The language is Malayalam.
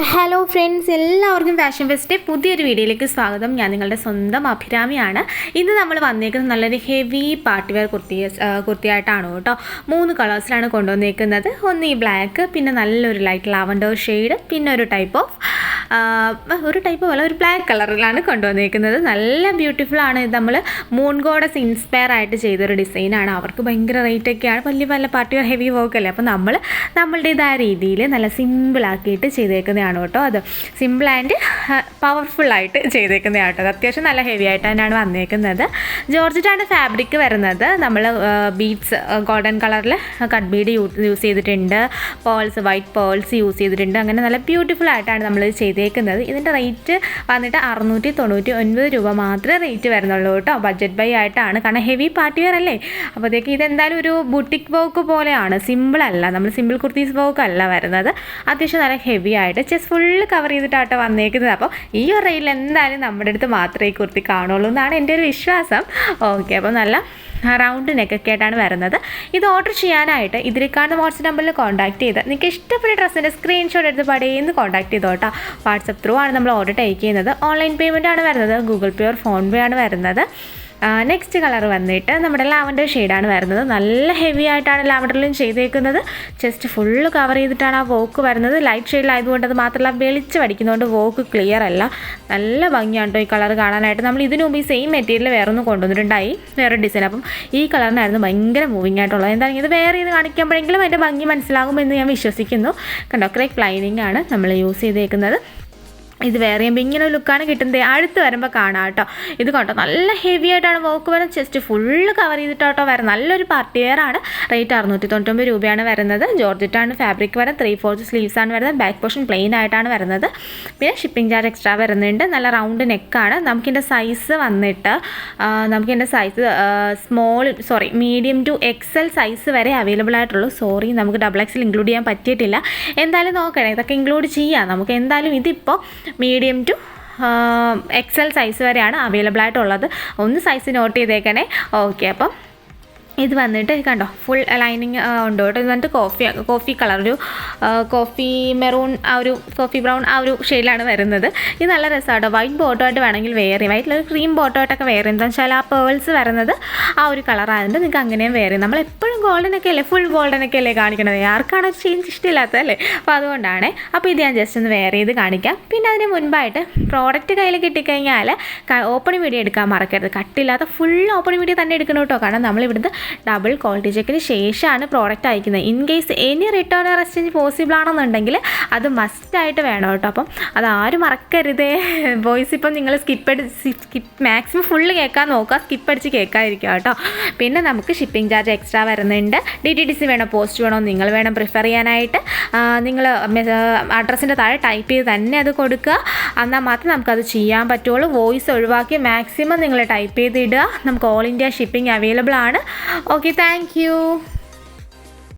ഹലോ ഫ്രണ്ട്സ്, എല്ലാവർക്കും ഫാഷൻ ഫെസ്റ്റിൻ്റെ പുതിയൊരു വീഡിയോയിലേക്ക് സ്വാഗതം. ഞാൻ നിങ്ങളുടെ സ്വന്തം അഭിരാമിയാണ്. ഇന്ന് നമ്മൾ വന്നേക്കുന്നത് നല്ലൊരു ഹെവി പാർട്ടി വെയർ കുർത്തിയായിട്ടാണ് കേട്ടോ. 3 കളേഴ്സിലാണ് കൊണ്ടുവന്നേക്കുന്നത്. ഒന്ന് ഈ ബ്ലാക്ക്, പിന്നെ നല്ലൊരു ലൈറ്റ് ലാവൻഡർ ഷെയ്ഡ്, പിന്നെ ഒരു ടൈപ്പ് ഓഫ് ഒരു ബ്ലാക്ക് കളറിലാണ് കൊണ്ടുവന്നേക്കുന്നത്. നല്ല ബ്യൂട്ടിഫുള്ളാണ്. ഇത് നമ്മൾ മൂൺ ഗോഡസ് ഇൻസ്പയർ ആയിട്ട് ചെയ്തൊരു ഡിസൈനാണ്. അവർക്ക് ഭയങ്കര റേറ്റൊക്കെയാണ്, വലിയ പാർട്ടി വെയർ ഹെവി വർക്ക് അല്ലേ. അപ്പോൾ നമ്മളുടേതായ രീതിയിൽ നല്ല സിമ്പിളാക്കിയിട്ട് ചെയ്തേക്കുന്നതാണ് കേട്ടോ. അത് സിമ്പിൾ ആൻഡ് പവർഫുള്ളായിട്ട് ചെയ്തേക്കുന്നതാണ് കേട്ടോ. അത്യാവശ്യം നല്ല ഹെവി ആയിട്ട് തന്നെയാണ് വന്നേക്കുന്നത്. ജോർജറ്റാണ് ഫാബ്രിക് വരുന്നത്. നമ്മൾ ബീഡ്സ് ഗോൾഡൻ കളറിൽ കട്ട് ബീഡ് യൂസ് ചെയ്തിട്ടുണ്ട്, പേൾസ് വൈറ്റ് പേൾസ് യൂസ് ചെയ്തിട്ടുണ്ട്. അങ്ങനെ നല്ല ബ്യൂട്ടിഫുൾ ആയിട്ടാണ് നമ്മൾ ചെയ്തേക്കുന്നത്. ഇതിൻ്റെ റേറ്റ് വന്നിട്ട് 699 രൂപ മാത്രമേ റേറ്റ് വരുന്നുള്ളൂ കേട്ടോ. ബഡ്ജറ്റ് ബൈ ആയിട്ടാണ്, കാരണം ഹെവി പാർട്ടി വെയർ അല്ലേ. അപ്പോഴത്തേക്ക് ഇതെന്തായാലും ഒരു ബുട്ടിക് വർക്ക് പോലെയാണ്, സിമ്പിൾ അല്ല, നമ്മൾ സിമ്പിൾ കുർത്തീസ് വർക്ക് അല്ല വരുന്നത്. അത്യാവശ്യം നല്ല ഹെവി ആയിട്ട് ചെസ്റ്റ് ഫുള്ള് കവർ ചെയ്തിട്ടാട്ടോ വന്നേക്കുന്നത്. അപ്പോൾ ഈ ഒരു റേറ്റിൽ എന്തായാലും നമ്മുടെ അടുത്ത് മാത്രമേ ഈ കുർത്തി കാണുള്ളൂ എന്നാണ് എൻ്റെ ഒരു വിശ്വാസം. ഓക്കെ, അപ്പോൾ നല്ല റൗണ്ട് നെക്കൊക്കെ ആയിട്ടാണ് വരുന്നത്. ഇത് ഓർഡർ ചെയ്യാനായിട്ട് ഇതിൽ കാണുന്ന വാട്സപ്പ് നമ്പറിൽ കോൺടാക്ട് ചെയ്ത് നിങ്ങൾക്ക് ഇഷ്ടപ്പെട്ട ഡ്രസ്സിൻ്റെ സ്ക്രീൻഷോട്ട് എടുത്ത് പടേന്ന് കോൺടാക്ട് ചെയ്തോ കേട്ടോ. വാട്സപ്പ് ത്രൂ ആണ് നമ്മൾ ഓർഡർ ടേക്ക് ചെയ്യുന്നത്. ഓൺലൈൻ പേയ്മെൻ്റ് ആണ് വരുന്നത്, ഗൂഗിൾ പേ ഓർ ഫോൺ പേ ആണ് വരുന്നത്. നെക്സ്റ്റ് കളർ വന്നിട്ട് നമ്മുടെ ലാവൻഡർ ഷെയ്ഡാണ് വരുന്നത്. നല്ല ഹെവി ആയിട്ടാണ് ലാവൻഡറിലും ചെയ്തേക്കുന്നത്. ചെസ്റ്റ് ഫുള്ള് കവർ ചെയ്തിട്ടാണ് ആ വോക്ക് വരുന്നത്. ലൈറ്റ് ഷെയ്ഡിലായതുകൊണ്ട് അത് മാത്രമല്ല വെളിച്ച് പഠിക്കുന്നതുകൊണ്ട് വോക്ക് ക്ലിയർ അല്ല. നല്ല ഭംഗിയാണ് കേട്ടോ ഈ കളർ കാണാനായിട്ട്. നമ്മൾ ഇതിനു മുമ്പ് ഈ സെയിം മെറ്റീരിയൽ വേറൊന്നും കൊണ്ടുവന്നിട്ടുണ്ടായി, വേറെ ഡിസൈൻ. അപ്പം ഈ കളറിനായിരുന്നു ഭയങ്കര മൂവിങ് ആയിട്ടുള്ളത്. എന്താണെങ്കിൽ ഇത് വേറെ ഇത് കാണിക്കുമ്പോഴെങ്കിലും അതിൻ്റെ ഭംഗി മനസ്സിലാകുമെന്ന് ഞാൻ വിശ്വസിക്കുന്നു. കണ്ടോ, ക്രേപ്പ് ലൈനിങ് ആണ് നമ്മൾ യൂസ് ചെയ്തേക്കുന്നത്. ഇത് വേറെ ചെയ്യുമ്പോൾ ഇങ്ങനെ ഒരു ലുക്കാണ് കിട്ടുന്നത്. അടുത്ത് വരുമ്പോൾ കാണാം കേട്ടോ. ഇത് കണ്ടോ, നല്ല ഹെവി ആയിട്ടാണ് വർക്ക് വരുന്നത്. ചെസ്റ്റ് ഫുള്ള് കവർ ചെയ്തിട്ടോ വരുന്നത്. നല്ലൊരു പാർട്ടി വെയർ ആണ്. റേറ്റ് 699 രൂപയാണ് വരുന്നത്. ജോർജറ്റാണ് ഫാബ്രിക് വരുന്നത്. 3/4 സ്ലീവ്സ് ആണ് വരുന്നത്. ബാക്ക് പോർഷൻ പ്ലെയിൻ ആയിട്ടാണ് വരുന്നത്. പിന്നെ ഷിപ്പിംഗ് ചാർജ് എക്സ്ട്രാ വരുന്നുണ്ട്. നല്ല റൗണ്ട് നെക്കാണ്. നമുക്കിൻ്റെ സൈസ് വന്നിട്ട് മീഡിയം ടു XL സൈസ് വരെ അവൈലബിൾ ആയിട്ടുള്ളൂ. നമുക്ക് XXL ഇൻക്ലൂഡ് ചെയ്യാൻ പറ്റിയിട്ടില്ല. എന്തായാലും നോക്കണേ, ഇതൊക്കെ ഇൻക്ലൂഡ് ചെയ്യാം നമുക്ക്. എന്തായാലും ഇതിപ്പോൾ മീഡിയം ടു XL സൈസ് വരെയാണ് അവൈലബിൾ ആയിട്ടുള്ളത്. ഒന്ന് സൈസ് നോട്ട് ചെയ്തേക്കണേ. ഓക്കെ, അപ്പം ഇത് വന്നിട്ട് കണ്ടോ ഫുൾ ലൈനിങ് ഉണ്ട് കേട്ടോ. ഇത് വന്നിട്ട് കോഫി കളർ, ഒരു കോഫി മെറൂൺ, കോഫി ബ്രൗൺ ഷെയ്ഡിലാണ് വരുന്നത്. ഇത് നല്ല രസമാണ്. വൈറ്റ് ബോട്ടോ ആയിട്ട് വേണമെങ്കിൽ വെയർ ചെയ്യും. വൈറ്റിലൊരു ക്രീം ബോട്ടോ ആയിട്ടൊക്കെ വെയർ ചെയ്യും. എന്താണെന്ന് വെച്ചാൽ ആ പേൾസ് വരുന്നത് ആ ഒരു കളറായതുകൊണ്ട് നിങ്ങൾക്ക് അങ്ങനെയും വെയർ ചെയ്യും. നമ്മളെപ്പോഴും ഗോൾഡനൊക്കെ അല്ലേ, ഫുൾ ഗോൾഡനൊക്കെ അല്ലേ കാണിക്കണത്. ആർക്കാണ് ചേഞ്ച് ഇഷ്ടമില്ലാത്തതല്ലേ. അപ്പോൾ അതുകൊണ്ടാണ്. അപ്പോൾ ഇത് ഞാൻ ജസ്റ്റ് ഒന്ന് വെയർ ചെയ്ത് കാണിക്കാം. പിന്നെ അതിന് മുൻപായിട്ട് പ്രോഡക്റ്റ് കയ്യിൽ കിട്ടിക്കഴിഞ്ഞാൽ ഓപ്പണിംഗ് വീഡിയോ എടുക്കാൻ മറക്കരുത്. കട്ടില്ലാത്ത ഫുൾ ഓപ്പണിംഗ് വീഡിയോ തന്നെ എടുക്കണം കേട്ടോ. കാരണം നമ്മളിവിടുന്ന് ഡബിൾ ക്വാളിറ്റി ചെക്കിന് ശേഷമാണ് പ്രോഡക്റ്റ് അയക്കുന്നത്. In case any written or exchange possible ആണെന്നുണ്ടെങ്കിൽ അത് മസ്റ്റായിട്ട് വേണം കേട്ടോ. അപ്പം അതാരും മറക്കരുതേ. വോയിസ് ഇപ്പം നിങ്ങൾ മാക്സിമം ഫുള്ള് കേൾക്കാൻ നോക്കുക, സ്കിപ്പ് അടിച്ച് കേൾക്കാതിരിക്കുക കേട്ടോ. പിന്നെ നമുക്ക് ഷിപ്പിംഗ് ചാർജ് എക്സ്ട്രാ വരുന്നുണ്ട്. DTDC വേണോ പോസ്റ്റ് വേണോ നിങ്ങൾ വേണം പ്രിഫർ ചെയ്യാനായിട്ട്. നിങ്ങൾ അഡ്രസ്സിൻ്റെ താഴെ ടൈപ്പ് ചെയ്ത് തന്നെ അത് കൊടുക്കുക. എന്നാൽ മാത്രമേ നമുക്കത് ചെയ്യാൻ പറ്റുള്ളൂ. വോയിസ് ഒഴിവാക്കി മാക്സിമം നിങ്ങൾ ടൈപ്പ് ചെയ്ത് ഇടുക. നമുക്ക് ഓൾ ഇന്ത്യ ഷിപ്പിംഗ് അവൈലബിൾ ആണ്. Okay, thank you.